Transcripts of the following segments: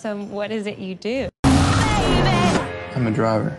So what is it you do? I'm a driver.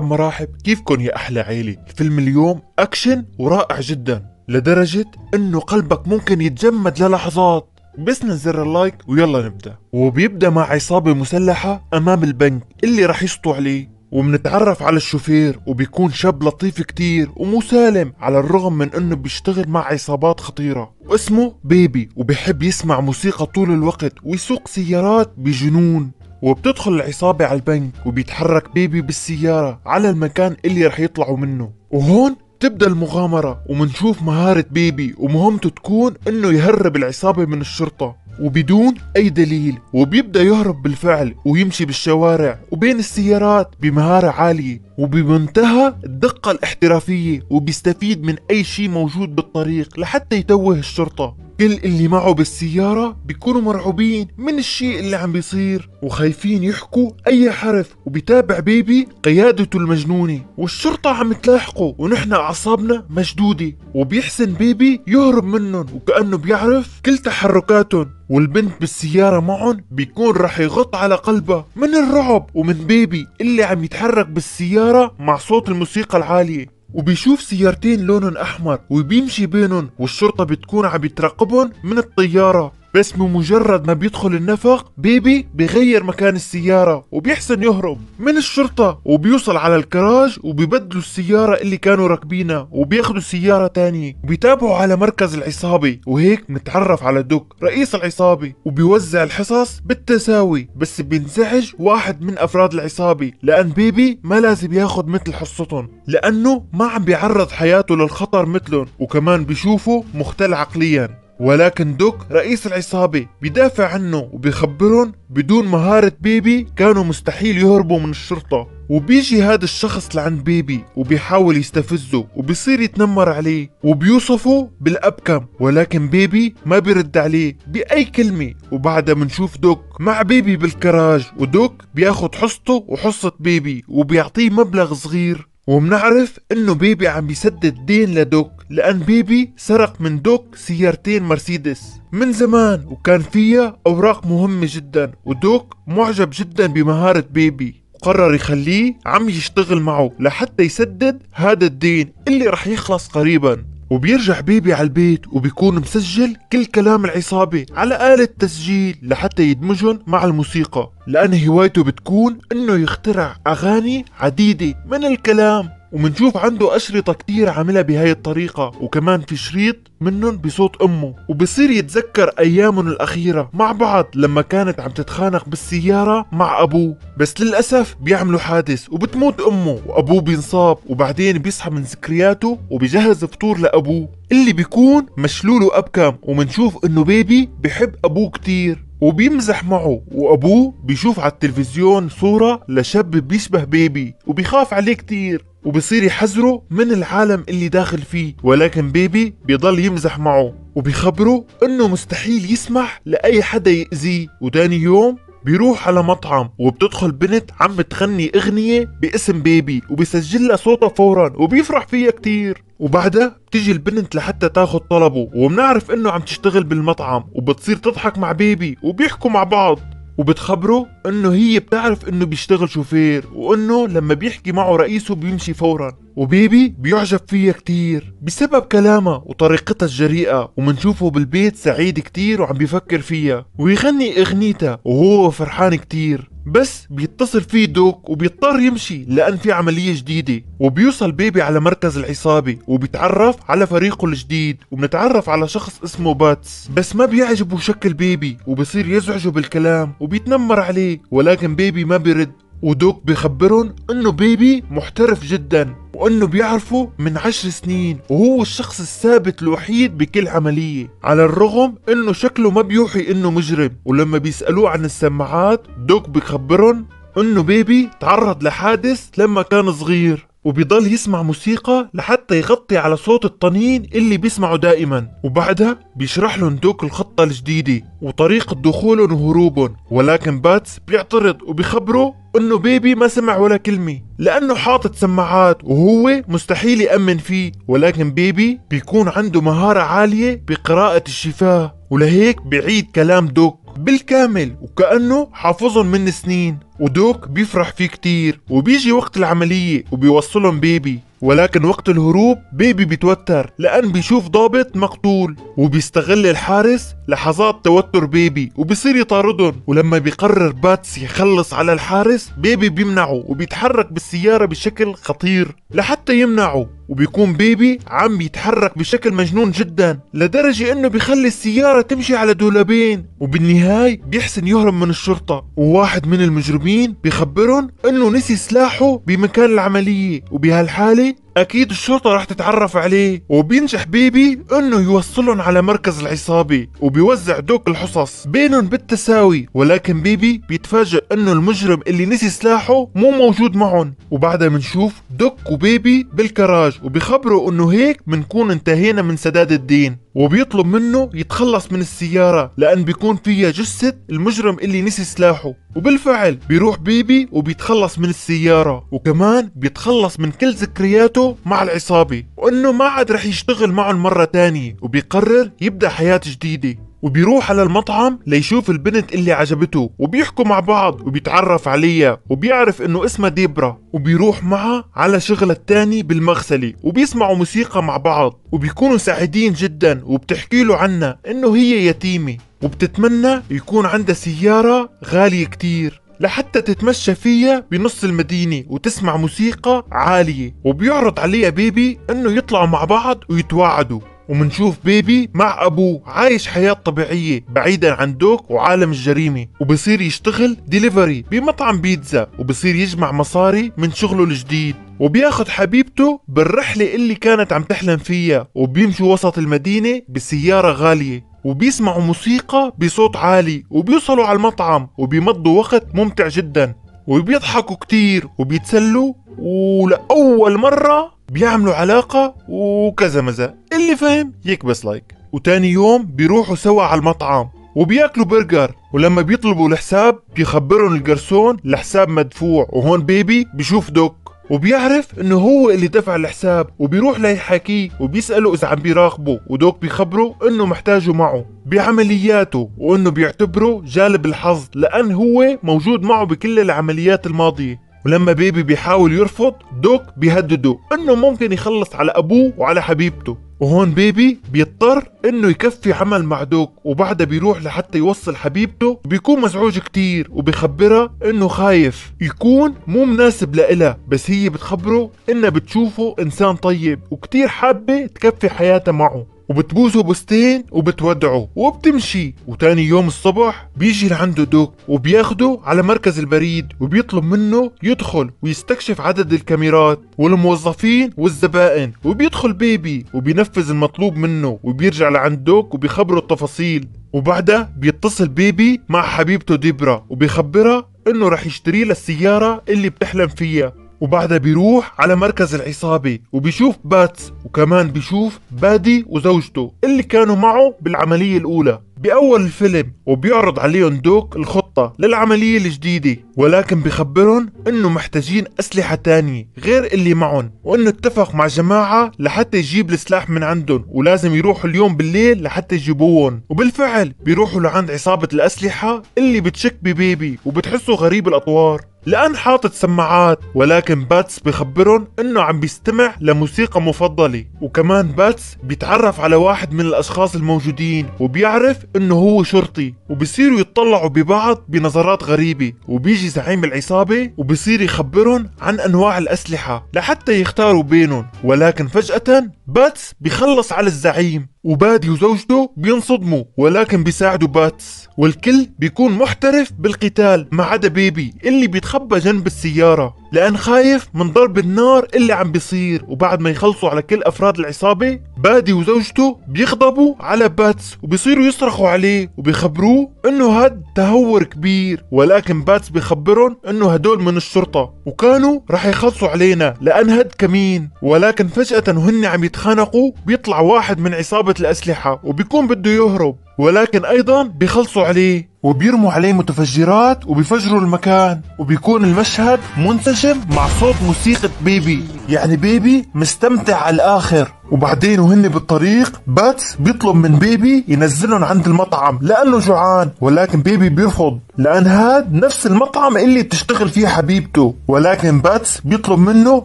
مرحب كيفكن يا أحلى عيلة؟ الفيلم اليوم أكشن ورائع جدا لدرجة إنه قلبك ممكن يتجمد للحظات. بس نزر اللايك ويلا نبدأ. وبيبدأ مع عصابة مسلحة أمام البنك اللي رح يسطوا عليه، ومنتعرف على الشوفير وبيكون شاب لطيف كتير ومسالم على الرغم من انه بيشتغل مع عصابات خطيرة، واسمه بيبي وبيحب يسمع موسيقى طول الوقت ويسوق سيارات بجنون. وبتدخل العصابة على البنك وبيتحرك بيبي بالسيارة على المكان اللي رح يطلعوا منه، وهون تبدأ المغامرة ومنشوف مهارة بيبي ومهمته تكون انه يهرب العصابة من الشرطة وبدون اي دليل، وبيبدأ يهرب بالفعل ويمشي بالشوارع وبين السيارات بمهارة عالية وبمنتهى الدقة الاحترافية، وبيستفيد من اي شيء موجود بالطريق لحتى يتوه الشرطة. كل اللي معه بالسيارة بيكونوا مرعوبين من الشيء اللي عم بيصير وخايفين يحكوا اي حرف، وبيتابع بيبي قيادته المجنونة والشرطة عم تلاحقه ونحن اعصابنا مشدودة، وبيحسن بيبي يهرب منهم وكأنه بيعرف كل تحركاتهم، والبنت بالسيارة معهم بيكون رح يغط على قلبها من الرعب ومن بيبي اللي عم يتحرك بالسيارة مع صوت الموسيقى العالية. وبيشوف سيارتين لونهم أحمر وبيمشي بينهم، والشرطة بتكون عم يترقبهم من الطيارة. بس بمجرد ما بيدخل النفق بيبي بيغير مكان السيارة وبيحسن يهرب من الشرطة، وبيوصل على الكراج وبيبدلوا السيارة اللي كانوا راكبينها وبياخدوا سيارة تانية، وبيتابعوا على مركز العصابة، وهيك متعرف على دوك رئيس العصابة وبيوزع الحصص بالتساوي. بس بينزعج واحد من أفراد العصابة لأن بيبي ما لازم ياخد مثل حصتهم لأنه ما عم بيعرض حياته للخطر مثلهم، وكمان بيشوفه مختل عقليا. ولكن دوك رئيس العصابة بيدافع عنه وبيخبرهم بدون مهارة بيبي كانوا مستحيل يهربوا من الشرطة. وبيجي هذا الشخص لعند بيبي وبيحاول يستفزه وبيصير يتنمر عليه وبيوصفه بالأبكم، ولكن بيبي ما بيرد عليه بأي كلمة. وبعدها منشوف دوك مع بيبي بالكراج، ودوك بياخد حصته وحصة بيبي وبيعطيه مبلغ صغير، ومنعرف انه بيبي عم بيسدد دين لدوك لان بيبي سرق من دوك سيارتين مرسيدس من زمان وكان فيها اوراق مهمة جدا، ودوك معجب جدا بمهارة بيبي وقرر يخليه عم يشتغل معه لحتى يسدد هذا الدين اللي رح يخلص قريبا. وبيرجع بيبي على البيت وبيكون مسجل كل كلام العصابة على آلة تسجيل لحتى يدمجهم مع الموسيقى، لأن هوايته بتكون انه يخترع اغاني عديدة من الكلام. ومنشوف عنده أشرطة كتير عاملها بهاي الطريقة، وكمان في شريط منهم بصوت أمه، وبصير يتذكر أيامهم الأخيرة مع بعض لما كانت عم تتخانق بالسيارة مع أبوه. بس للأسف بيعملوا حادث وبتموت أمه وأبوه بينصاب، وبعدين بيصحى من ذكرياته وبيجهز فطور لأبوه اللي بيكون مشلول وأبكم. ومنشوف إنه بيبي بيحب أبوه كتير وبيمزح معه، وأبوه بيشوف على التلفزيون صورة لشاب بيشبه بيبي وبيخاف عليه كتير، وبصير يحذره من العالم اللي داخل فيه. ولكن بيبي بيضل يمزح معه وبيخبره انه مستحيل يسمح لأي حدا يأذيه. وتاني يوم بيروح على مطعم وبتدخل بنت عم تغني اغنية باسم بيبي وبيسجلها صوتها فورا وبيفرح فيها كتير. وبعدها بتيجي البنت لحتى تاخد طلبه، وبنعرف انه عم تشتغل بالمطعم وبتصير تضحك مع بيبي وبيحكوا مع بعض، وبتخبره انه هي بتعرف انه بيشتغل شوفير وانه لما بيحكي معه رئيسه بيمشي فورا. وبيبي بيعجب فيها كتير بسبب كلامها وطريقتها الجريئة، ومنشوفه بالبيت سعيد كتير وعم بيفكر فيها ويغني اغنيتها وهو فرحان كتير. بس بيتصل فيه دوك وبيضطر يمشي لأن في عملية جديدة. وبيوصل بيبي على مركز العصابة وبيتعرف على فريقه الجديد، وبنتعرف على شخص اسمه باتس، بس ما بيعجبه شكل بيبي وبصير يزعجه بالكلام وبيتنمر عليه، ولكن بيبي ما بيرد. ودوك بيخبرهم انه بيبي محترف جدا وانه بيعرفه من 10 سنين وهو الشخص الثابت الوحيد بكل عملية، على الرغم انه شكله ما بيوحي انه مجرم. ولما بيسألوه عن السماعات دوك بيخبرهم انه بيبي تعرض لحادث لما كان صغير، وبيضل يسمع موسيقى لحتى يغطي على صوت الطنين اللي بيسمعه دائما. وبعدها بيشرح لهم دوك الخطة الجديدة وطريقة دخولهم وهروبهم، ولكن باتس بيعترض وبيخبره انه بيبي ما سمع ولا كلمة لانه حاطط سماعات وهو مستحيل يأمن فيه. ولكن بيبي بيكون عنده مهارة عالية بقراءة الشفاه، ولهيك بيعيد كلام دوك بالكامل وكأنه حافظهم من سنين. ودوك بيفرح فيه كتير، وبيجي وقت العملية وبيوصلهم بيبي. ولكن وقت الهروب بيبي بيتوتر لأن بيشوف ضابط مقتول، وبيستغل الحارس لحظات توتر بيبي وبيصير يطاردهم. ولما بيقرر باتس يخلص على الحارس، بيبي بيمنعه وبيتحرك بالسيارة بشكل خطير لحتى يمنعه. وبيكون بيبي عم يتحرك بشكل مجنون جدا لدرجة انه بيخلي السيارة تمشي على دولابين. وبالنهاية بيحسن يهرب من الشرطة، وواحد من المجرمين بيخبرهم انه نسي سلاحه بمكان العملية، وبهالحالة اكيد الشرطة راح تتعرف عليه. وبينجح بيبي انه يوصلهم على مركز العصابة، وبيوزع دوك الحصص بينهم بالتساوي. ولكن بيبي بيتفاجئ انه المجرم اللي نسي سلاحه مو موجود معهم. وبعدها بنشوف دوك وبيبي بالكراج، وبيخبروا انه هيك بنكون انتهينا من سداد الدين. وبيطلب منه يتخلص من السيارة لأن بيكون فيها جثة المجرم اللي نسي سلاحه. وبالفعل بيروح بيبي وبيتخلص من السيارة، وكمان بيتخلص من كل ذكرياته مع العصابة، وإنه ما عاد رح يشتغل معهم مرة تانية، وبيقرر يبدأ حياة جديدة. وبيروح على المطعم ليشوف البنت اللي عجبته، وبيحكوا مع بعض وبيتعرف عليها، وبيعرف انه اسمها ديبرا. وبيروح معها على شغلة التاني بالمغسلة، وبيسمعوا موسيقى مع بعض، وبيكونوا سعيدين جدا. وبتحكي له عنها انه هي يتيمة، وبتتمنى يكون عندها سيارة غالية كتير لحتى تتمشى فيها بنص المدينة وتسمع موسيقى عالية. وبيعرض عليها بيبي انه يطلعوا مع بعض ويتواعدوا. ومنشوف بيبي مع أبوه عايش حياة طبيعية بعيدا عن دوك وعالم الجريمة، وبصير يشتغل ديليفري بمطعم بيتزا، وبصير يجمع مصاري من شغله الجديد. وبياخد حبيبته بالرحلة اللي كانت عم تحلم فيها، وبيمشوا وسط المدينة بسيارة غالية، وبيسمعوا موسيقى بصوت عالي، وبيوصلوا على المطعم وبيمضوا وقت ممتع جدا، وبيضحكوا كتير وبيتسلوا، ولأول مرة بيعملوا علاقة وكذا مزا. اللي فهم يكبس لايك. وتاني يوم بيروحوا سوا على المطعم وبياكلوا برجر، ولما بيطلبوا الحساب بيخبرهم الجرسون الحساب مدفوع. وهون بيبي بيشوف دوك وبيعرف انه هو اللي دفع الحساب، وبيروح ليحكيه وبيسأله اذا عم بيراقبه. ودوك بيخبره انه محتاجه معه بعملياته، وانه بيعتبره جالب الحظ لان هو موجود معه بكل العمليات الماضية. ولما بيبي بيحاول يرفض، دوك بيهدده انه ممكن يخلص على ابوه وعلى حبيبته. وهون بيبي بيضطر انه يكفي عمل مع دوك، وبعدها بيروح لحتى يوصل حبيبته. بيكون مزعوج كتير وبيخبرها انه خايف يكون مو مناسب لإلها، بس هي بتخبره انها بتشوفه انسان طيب وكتير حابة تكفي حياتها معه. وبتبوسه بوستين وبتودعه وبتمشي. وتاني يوم الصبح بيجي لعنده دوك وبياخده على مركز البريد، وبيطلب منه يدخل ويستكشف عدد الكاميرات والموظفين والزبائن. وبيدخل بيبي وبينفذ المطلوب منه، وبيرجع لعند دوك وبيخبره التفاصيل. وبعدها بيتصل بيبي مع حبيبته ديبرا وبيخبرها انه رح يشتري لها السيارة اللي بتحلم فيها. وبعدها بيروح على مركز العصابة وبيشوف باتس، وكمان بيشوف بادي وزوجته اللي كانوا معه بالعملية الأولى بأول الفيلم. وبيعرض عليهم دوك الخطة للعملية الجديدة، ولكن بيخبرهم انه محتاجين أسلحة تانية غير اللي معهم، وانه اتفق مع جماعة لحتى يجيب السلاح من عندهم، ولازم يروحوا اليوم بالليل لحتى يجيبوهم. وبالفعل بيروحوا لعند عصابة الأسلحة اللي بتشك ببيبي وبتحسوا غريب الأطوار لأن حاطط سماعات. ولكن باتس بيخبرهم انه عم بيستمع لموسيقى مفضلة. وكمان باتس بيتعرف على واحد من الاشخاص الموجودين وبيعرف انه هو شرطي، وبصيروا يتطلعوا ببعض بنظرات غريبة. وبيجي زعيم العصابة وبصير يخبرهم عن انواع الاسلحة لحتى يختاروا بينهم. ولكن فجأة باتس بيخلص على الزعيم، وبادي وزوجته بينصدموا ولكن بيساعدوا باتس. والكل بيكون محترف بالقتال ما عدا بيبي اللي بيتخبى جنب السيارة لأن خايف من ضرب النار اللي عم بيصير. وبعد ما يخلصوا على كل أفراد العصابة، بادي وزوجته بيغضبوا على باتس وبيصيروا يصرخوا عليه وبيخبروه انه هاد تهور كبير. ولكن باتس بيخبرهم انه هدول من الشرطة وكانوا رح يخلصوا علينا لأن هاد كمين. ولكن فجأة وهن عم يتخانقوا بيطلع واحد من عصابة الأسلحة وبيكون بده يهرب، ولكن أيضا بيخلصوا عليه. وبيرموا عليه متفجرات وبيفجروا المكان، وبيكون المشهد منسجم مع صوت موسيقى بيبي، يعني بيبي مستمتع على الآخر. وبعدين وهن بالطريق باتس بيطلب من بيبي ينزلهم عند المطعم لأنه جوعان، ولكن بيبي بيرفض لأن هاد نفس المطعم اللي بتشتغل فيه حبيبته. ولكن باتس بيطلب منه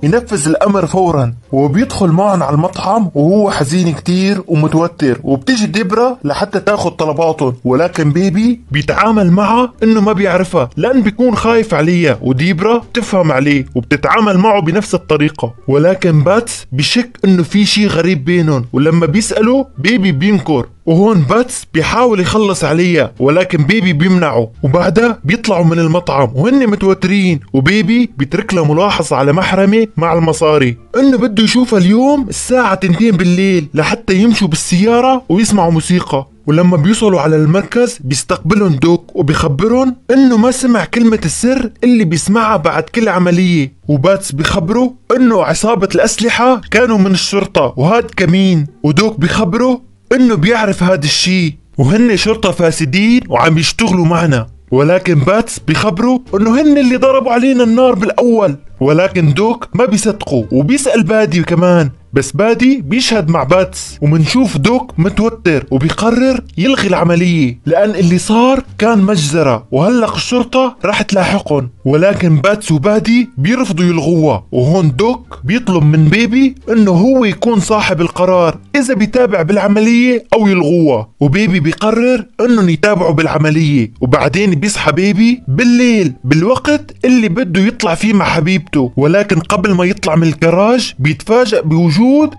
ينفذ الأمر فورا، وبيدخل معهم على المطعم وهو حزين كتير ومتوتر. وبتيجي ديبرا لحتى تاخد طلباتهم، ولكن بيبي بيتعامل معها انه ما بيعرفها لأن بيكون خايف عليها، وديبرا بتفهم عليه وبتتعامل معه بنفس الطريقة. ولكن باتس بشك انه في شي غريب بينهم، ولما بيسأله بيبي بينكر. وهون باتس بيحاول يخلص عليها ولكن بيبي بيمنعه، وبعدها بيطلعوا من المطعم وهن متوترين. وبيبي بيترك له ملاحظة على محرمة مع المصاري انه بده يشوفها اليوم الساعة 2 بالليل لحتى يمشوا بالسيارة ويسمعوا موسيقى. ولما بيوصلوا على المركز بيستقبلهم دوك وبيخبرهم انه ما سمع كلمة السر اللي بيسمعها بعد كل عملية. وباتس بيخبره انه عصابة الاسلحة كانوا من الشرطة وهاد كمين، ودوك بيخبره انه بيعرف هاد الشي وهن شرطة فاسدين وعم يشتغلوا معنا. ولكن باتس بيخبروا انه هن اللي ضربوا علينا النار بالاول. ولكن دوك ما بيصدقوا وبيسأل بادي كمان، بس بادي بيشهد مع باتس. ومنشوف دوك متوتر وبيقرر يلغي العملية لأن اللي صار كان مجزرة وهلق الشرطة راح تلاحقهم. ولكن باتس وبادي بيرفضوا يلغوها. وهون دوك بيطلب من بيبي انه هو يكون صاحب القرار اذا بيتابع بالعملية او يلغوها. وبيبي بيقرر انه يتابعوا بالعملية. وبعدين بيصحى بيبي بالليل بالوقت اللي بده يطلع فيه مع حبيبته، ولكن قبل ما يطلع من الجراج بيتفاجأ بوجود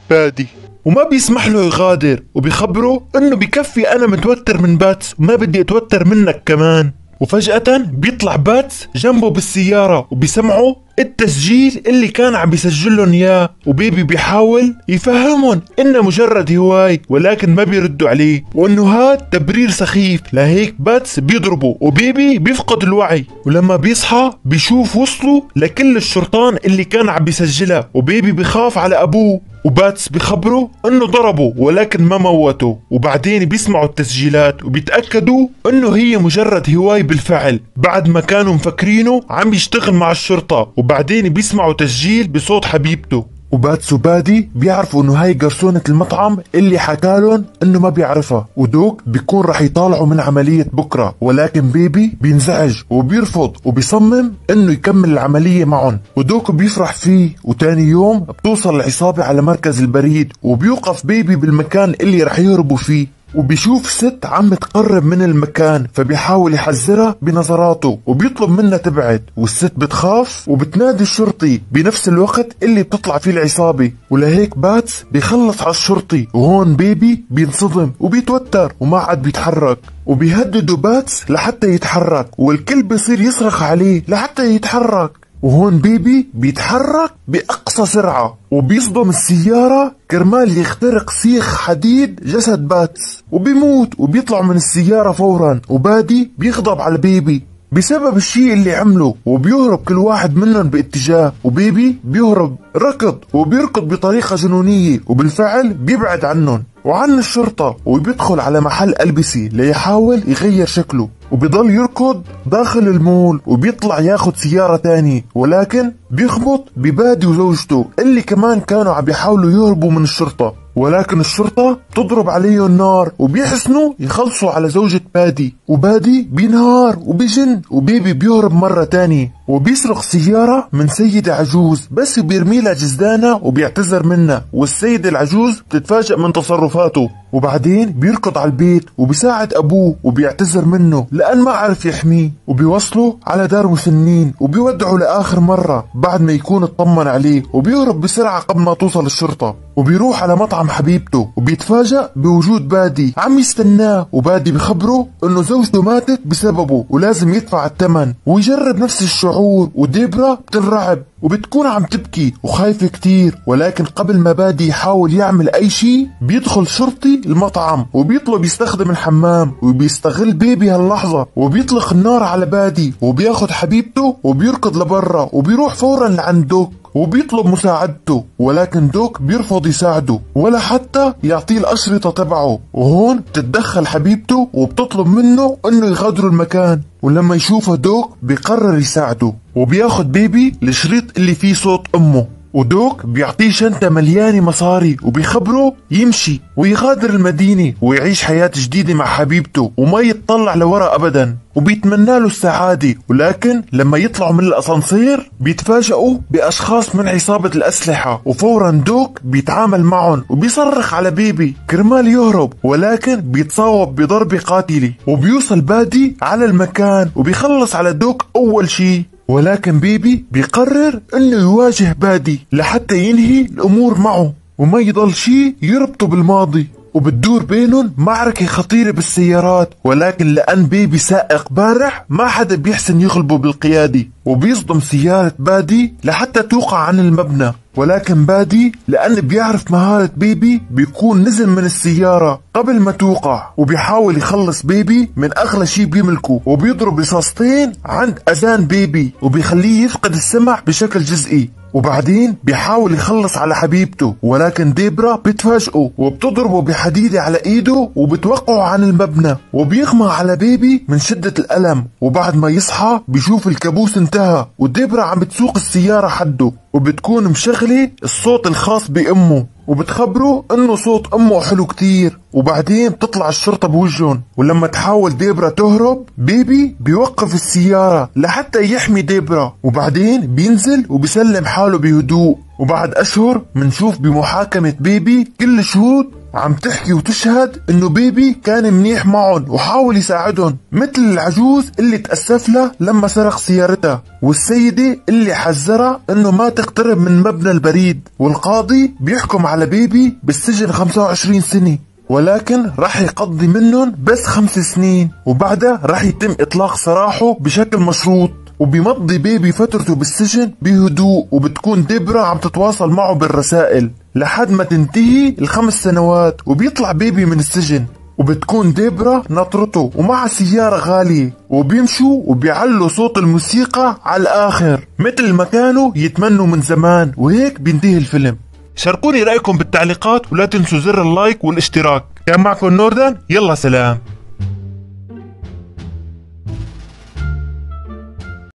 بادي وما بيسمح له يغادر. وبيخبره انه بكفي انا متوتر من باتس وما بدي اتوتر منك كمان. وفجأة بيطلع باتس جنبه بالسيارة وبيسمعوا التسجيل اللي كان عم بيسجلهم اياه. وبيبي بيحاول يفهمهم انه مجرد هواي ولكن ما بيردوا عليه وانه هاد تبرير سخيف، لهيك باتس بيضربه وبيبي بيفقد الوعي. ولما بيصحى بيشوف وصلوا لكل الشرطان اللي كان عم بيسجلها، وبيبي بيخاف على ابوه. وباتس بيخبره انه ضربه ولكن ما موته. وبعدين بيسمعوا التسجيلات وبيتأكدوا انه هي مجرد هواي بالفعل بعد ما كانوا مفكرينه عم يشتغل مع الشرطة. وبعدين بيسمعوا تسجيل بصوت حبيبته. وباتس وبادي بيعرفوا انه هاي قرصونة المطعم اللي حكالهم انه ما بيعرفها. ودوك بيكون رح يطالعوا من عملية بكرة، ولكن بيبي بينزعج وبيرفض وبيصمم انه يكمل العملية معهم. ودوك بيفرح فيه. وتاني يوم بتوصل العصابة على مركز البريد، وبيوقف بيبي بالمكان اللي رح يهربوا فيه. وبيشوف ست عم تقرب من المكان، فبيحاول يحذرها بنظراته وبيطلب منها تبعد. والست بتخاف وبتنادي الشرطي بنفس الوقت اللي بتطلع فيه العصابة. ولهيك باتس بيخلص على الشرطي. وهون بيبي بينصدم وبيتوتر وما عاد بيتحرك، وبيهددوا باتس لحتى يتحرك، والكل بيصير يصرخ عليه لحتى يتحرك. وهون بيبي بيتحرك بأقصى سرعة وبيصدم السيارة كرمال يخترق سيخ حديد جسد باتس وبيموت، وبيطلع من السيارة فورا. وبادي بيغضب على بيبي بسبب الشيء اللي عمله وبيهرب كل واحد منهم باتجاه. وبيبي بيهرب ركض وبيركض بطريقة جنونية، وبالفعل بيبعد عنهم وعن الشرطة، وبيدخل على محل ألبسة ليحاول يغير شكله. وبيضل يركض داخل المول وبيطلع ياخد سيارة تانية، ولكن بيخبط ببادي وزوجته اللي كمان كانوا عم بيحاولوا يهربوا من الشرطة. ولكن الشرطة بتضرب عليهم نار وبيحسنوا يخلصوا على زوجة بادي. وبادي بينهار وبيجن، وبيبي بيهرب مرة تانية وبيسرق سيارة من سيدة عجوز، بس بيرمي لها جزدانة وبيعتذر منها. والسيدة العجوز بتتفاجأ من تصرفاته. وبعدين بيركض على البيت وبيساعد أبوه وبيعتذر منه لأن ما عرف يحميه. وبيوصلوا على دار مسنين وبيودعوا لآخر مرة بعد ما يكون اطمن عليه، وبيهرب بسرعة قبل ما توصل الشرطة. وبيروح على مطعم حبيبته وبيتفاجأ بوجود بادي عم يستناه. وبادي بخبره انه زوجته ماتت بسببه ولازم يدفع الثمن، ويجرب نفس الشعور. وديبرا بتنرعب وبتكون عم تبكي وخايفة كتير. ولكن قبل ما بادي يحاول يعمل اي شيء بيدخل شرطي المطعم وبيطلب يستخدم الحمام، وبيستغل بيبي هاللحظة وبيطلق النار على بادي وبياخد حبيبته وبيركض لبرا وبيروح فورا لعند دوك. دوك وبيطلب مساعدته، ولكن دوك بيرفض يساعده ولا حتى يعطيه الأشرطة تبعه. وهون بتتدخل حبيبته وبتطلب منه انه يغادروا المكان، ولما يشوفه دوك بيقرر يساعده وبياخد بيبي الشريط اللي فيه صوت امه، ودوك بيعطيه شنطة مليانة مصاري وبيخبره يمشي ويغادر المدينة ويعيش حياة جديدة مع حبيبته وما يتطلع لورا أبدا، وبيتمنى له السعادة. ولكن لما يطلعوا من الأسانسير بيتفاجئوا بأشخاص من عصابة الأسلحة، وفورا دوك بيتعامل معهم وبيصرخ على بيبي كرمال يهرب، ولكن بيتصاوب بضربة قاتلة. وبيوصل بادي على المكان وبيخلص على دوك أول شي، ولكن بيبي بيقرر انه يواجه بادي لحتى ينهي الامور معه وما يضل شي يربطه بالماضي. وبتدور بينهم معركة خطيرة بالسيارات، ولكن لأن بيبي سائق بارح ما حدا بيحسن يغلبه بالقيادة، وبيصدم سيارة بادي لحتى توقع عن المبنى. ولكن بادي لأن بيعرف مهارة بيبي بيكون نزل من السيارة قبل ما توقع، وبيحاول يخلص بيبي من أغلى شي بيملكه، وبيضرب رصاصتين عند أذان بيبي وبيخليه يفقد السمع بشكل جزئي. وبعدين بيحاول يخلص على حبيبته، ولكن ديبرا بتفاجئه وبتضربه بحديدة على ايده وبتوقعه عن المبنى، وبيغمى على بيبي من شدة الألم. وبعد ما يصحى بيشوف الكابوس انتهى وديبرا عم بتسوق السيارة حده، وبتكون مشغلة الصوت الخاص بأمه وبتخبره انه صوت امه حلو كتير. وبعدين بتطلع الشرطة بوجهن، ولما تحاول ديبرا تهرب بيبي بيوقف السيارة لحتى يحمي ديبرا، وبعدين بينزل وبيسلم حاله بهدوء. وبعد أشهر منشوف بمحاكمة بيبي كل الشهود عم تحكي وتشهد انه بيبي كان منيح معهم وحاول يساعدهم، مثل العجوز اللي تأسف له لما سرق سيارتها، والسيدة اللي حذرها انه ما تقترب من مبنى البريد. والقاضي بيحكم على بيبي بالسجن 25 سنة، ولكن راح يقضي منهم بس 5 سنين، وبعدها راح يتم اطلاق سراحه بشكل مشروط. وبيمضي بيبي فترته بالسجن بهدوء، وبتكون ديبرا عم تتواصل معه بالرسائل لحد ما تنتهي ال5 سنوات، وبيطلع بيبي من السجن، وبتكون ديبرا ناطرته ومع سيارة غالية، وبيمشوا وبيعلوا صوت الموسيقى على الآخر مثل ما كانوا يتمنوا من زمان. وهيك بينتهي الفيلم. شاركوني رأيكم بالتعليقات ولا تنسوا زر اللايك والاشتراك. كان معكم نوردن، يلا سلام.